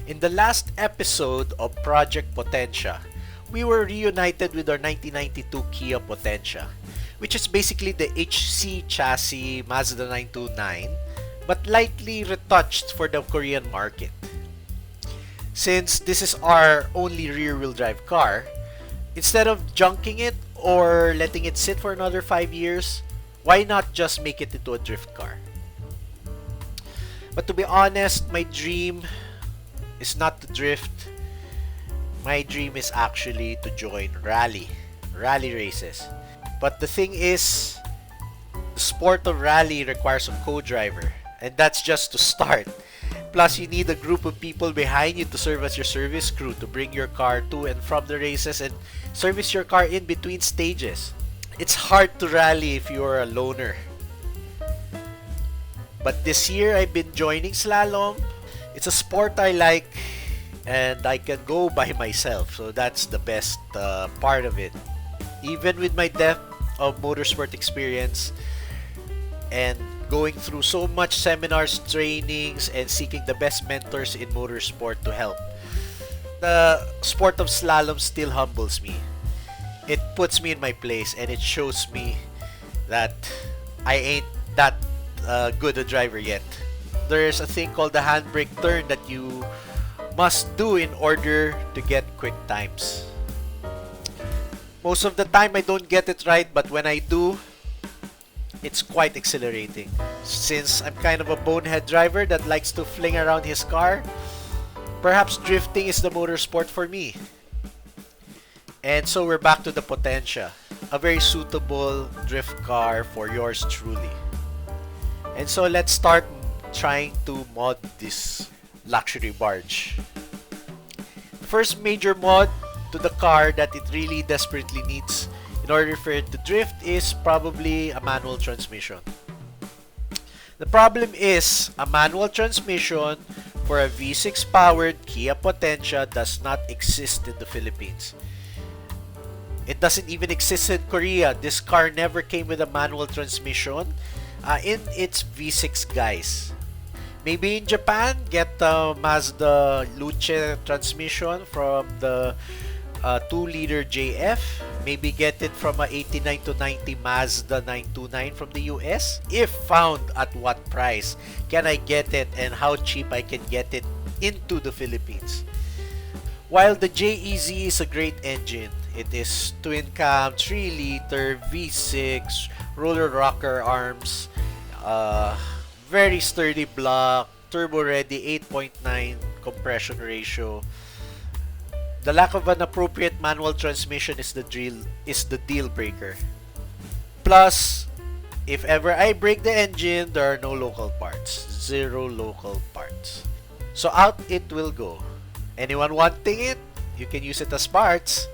In the last episode of Project Potentia, we were reunited with our 1992 Kia Potentia, which is basically the HC chassis Mazda 929, but lightly retouched for the Korean market. Since this is our only rear-wheel drive car, instead of junking it or letting it sit for another 5 years, why not just make it into a drift car? But to be honest, my dream is not to drift. My dream is actually to join rally races. But the thing is, the sport of rally requires a co-driver, and that's just to start. Plus, you need a group of people behind you to serve as your service crew to bring your car to and from the races and service your car in between stages. It's hard to rally if you're a loner. But this year, I've been joining slalom. It's a sport I like, and I can go by myself, so that's the best part of it. Even with my depth of motorsport experience and going through so much seminars, trainings, and seeking the best mentors in motorsport to help, the sport of slalom still humbles me. It puts me in my place, and it shows me that I ain't that good a driver yet. There's a thing called the handbrake turn that you must do in order to get quick times. Most of the time I don't get it right, but when I do, it's quite exhilarating. Since I'm kind of a bonehead driver that likes to fling around his car, perhaps drifting is the motorsport for me. And so we're back to the Potentia, a very suitable drift car for yours truly. And so let's start trying to mod this luxury barge. The first major mod to the car that it really desperately needs in order for it to drift is probably a manual transmission. The problem is, a manual transmission for a V6 powered Kia Potentia does not exist in the Philippines. It doesn't even exist in Korea. This car never came with a manual transmission in its V6 guise. Maybe in Japan, get the Mazda Luce transmission from the 2-liter JF. Maybe get it from a 89 to 90 Mazda 929 from the US. If found, at what price can I get it, and how cheap I can get it into the Philippines? While the JEZ is a great engine, it is twin cam, 3-liter V6, roller rocker arms, very sturdy block, turbo ready, 8.9 compression ratio. The lack of an appropriate manual transmission is the deal breaker. Plus, if ever I break the engine, there are no local parts. Zero local parts. So out it will go. Anyone wanting it, you can use it as parts.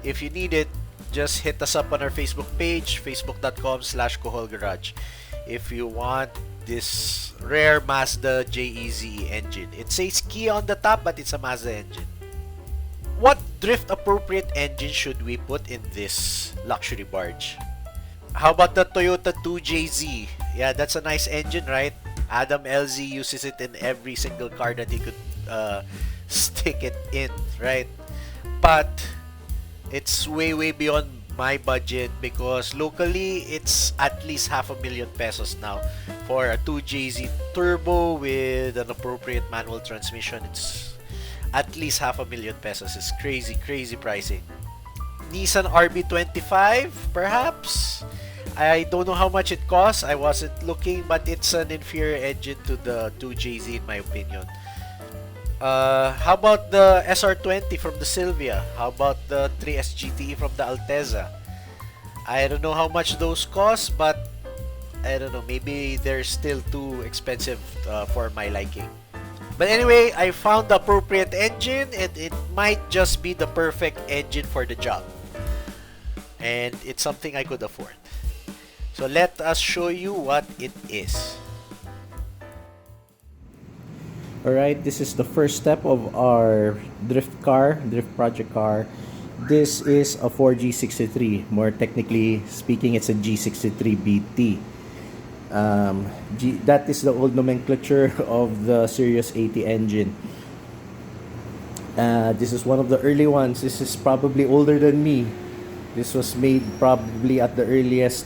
If you need it, just hit us up on our Facebook page, facebook.com/Kuhol Garage. If you want this rare Mazda JEZ engine. It says Kia on the top, but it's a Mazda engine. What drift appropriate engine should we put in this luxury barge? How about the Toyota 2JZ? Yeah, that's a nice engine, right? Adam LZ uses it in every single car that he could stick it in, right? But it's way beyond my budget, because locally it's at least $500,000 pesos now for a 2JZ turbo with an appropriate manual transmission. It's at least $500,000 pesos. It's crazy pricing. Nissan RB25 perhaps. I don't know how much it costs. I wasn't looking, but it's an inferior engine to the 2JZ in my opinion. How about the SR20 from the Silvia? How about the 3S GTE from the Alteza? I don't know how much those cost, but I don't know, maybe they're still too expensive for my liking. But anyway, I found the appropriate engine, and it might just be the perfect engine for the job. And it's something I could afford. So let us show you what it is. Alright, this is the first step of our drift project car. This is a 4G63. More technically speaking, it's a G63BT. That is the old nomenclature of the Sirius 80 engine. This is one of the early ones. This is probably older than me. This was made probably at the earliest,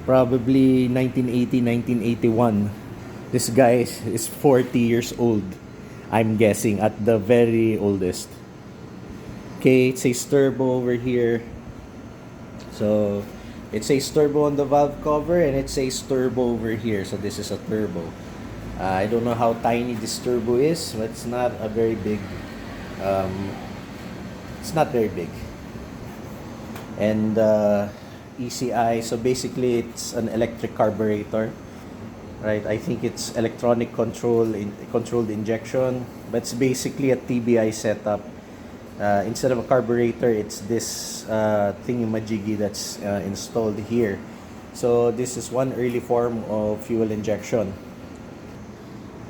probably 1980, 1981. This guy is 40 years old, I'm guessing, at the very oldest. Okay, it says turbo over here. So it says turbo on the valve cover and it says turbo over here. So this is a turbo. I don't know how tiny this turbo is, but it's not a very big. Um, it's not very big. And ECI. So basically, it's an electric carburetor, right? I think it's electronic controlled injection, but it's basically a TBI setup. Instead of a carburetor, it's this thingy-majiggy that's installed here. So this is one early form of fuel injection.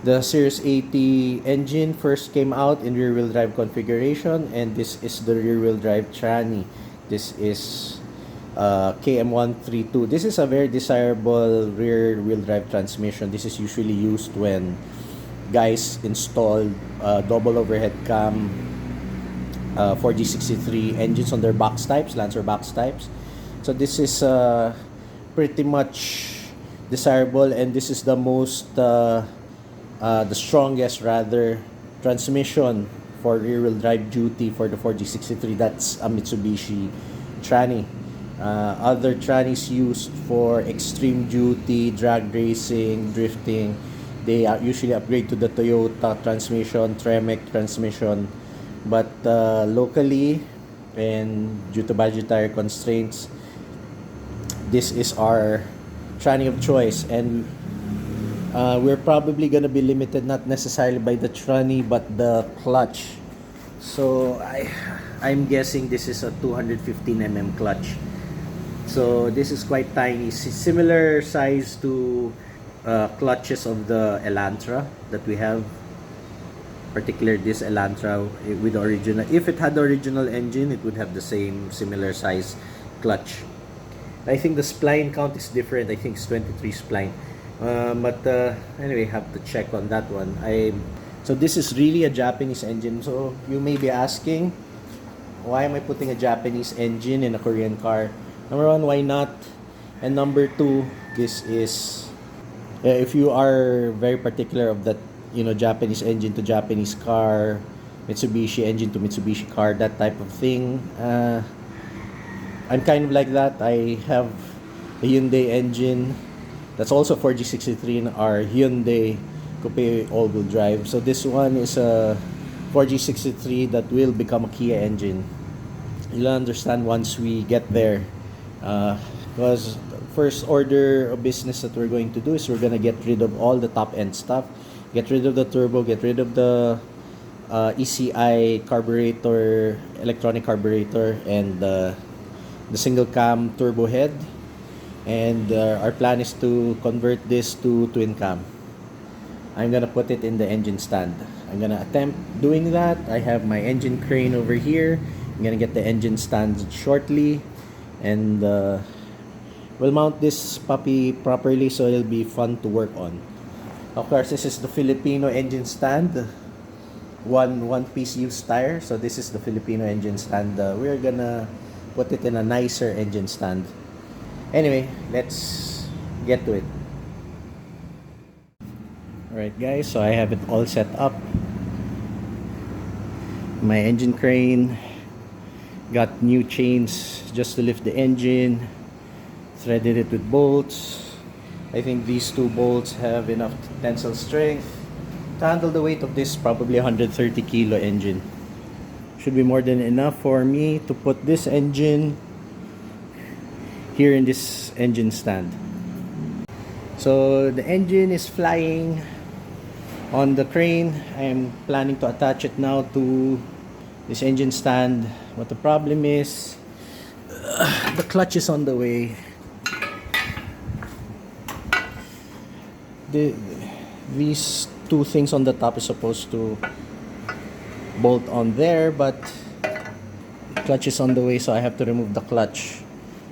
The Series 80 engine first came out in rear-wheel drive configuration, and this is the rear-wheel drive tranny. This is KM132. This is a very desirable rear-wheel drive transmission. This is usually used when guys install double overhead cam 4G63 engines on their box types, Lancer box types. So this is pretty much desirable, and this is the strongest rather transmission for rear-wheel drive duty for the 4G63. That's a Mitsubishi tranny. Other trannies used for extreme duty, drag racing, drifting, they usually upgrade to the Toyota transmission, Tremec transmission. But locally, and due to budgetary constraints, this is our tranny of choice, and we're probably gonna be limited not necessarily by the tranny but the clutch. So I'm guessing this is a 215 mm clutch. So this is quite tiny, similar size to clutches of the Elantra that we have. Particularly this Elantra with the original. If it had the original engine, it would have the same similar size clutch. I think the spline count is different. I think it's 23 spline. But anyway, have to check on that one. So this is really a Japanese engine. So you may be asking, why am I putting a Japanese engine in a Korean car? Number one, why not? And number two, this is if you are very particular of that, Japanese engine to Japanese car, Mitsubishi engine to Mitsubishi car, that type of thing. I'm kind of like that. I have a Hyundai engine that's also 4G63 in our Hyundai Coupe all-wheel drive. So this one is a 4G63 that will become a Kia engine. You'll understand once we get there. Because first order of business that we're going to do is we're gonna get rid of all the top-end stuff. Get rid of the turbo, get rid of the ECI carburetor, electronic carburetor, and the single cam turbo head. And our plan is to convert this to twin cam. I'm gonna put it in the engine stand. I'm gonna attempt doing that. I have my engine crane over here. I'm gonna get the engine stand shortly, and we'll mount this puppy properly so it'll be fun to work on. Of course, this is the Filipino engine stand. One piece used tire. So this is the Filipino engine stand. We're gonna put it in a nicer engine stand. Anyway, let's get to it. Alright guys, so I have it all set up. My engine crane. Got new chains just to lift the engine. Threaded it with bolts. I think these two bolts have enough tensile strength to handle the weight of this probably 130 kilo engine. Should be more than enough for me to put this engine here in this engine stand. So the engine is flying on the crane. I am planning to attach it now to this engine stand. But the problem is the clutch is on the way. These two things on the top is supposed to bolt on there, but the clutch is on the way, so I have to remove the clutch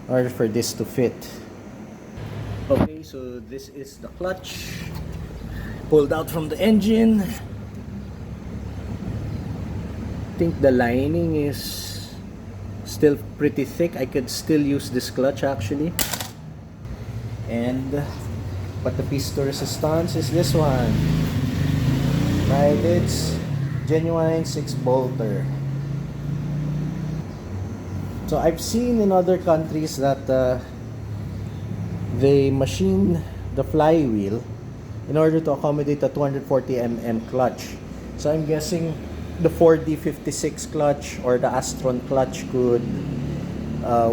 in order for this to fit. Okay, so this is the clutch pulled out from the engine. think the lining is still pretty thick. I could still use this clutch actually. And but the piece de resistance is this one. Right, it's genuine 6-bolter. So I've seen in other countries that they machine the flywheel in order to accommodate a 240 mm clutch. So I'm guessing the 4D56 clutch or the Astron clutch could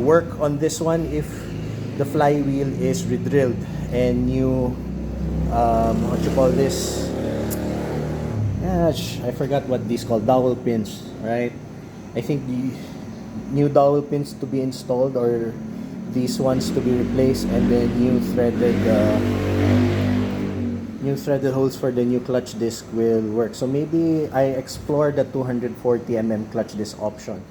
work on this one if the flywheel is redrilled and new what you call this, I forgot what these called, dowel pins, right? I think the new dowel pins to be installed or these ones to be replaced, and then new threaded holes for the new clutch disc will work. So maybe I explore the 240 mm clutch disc option.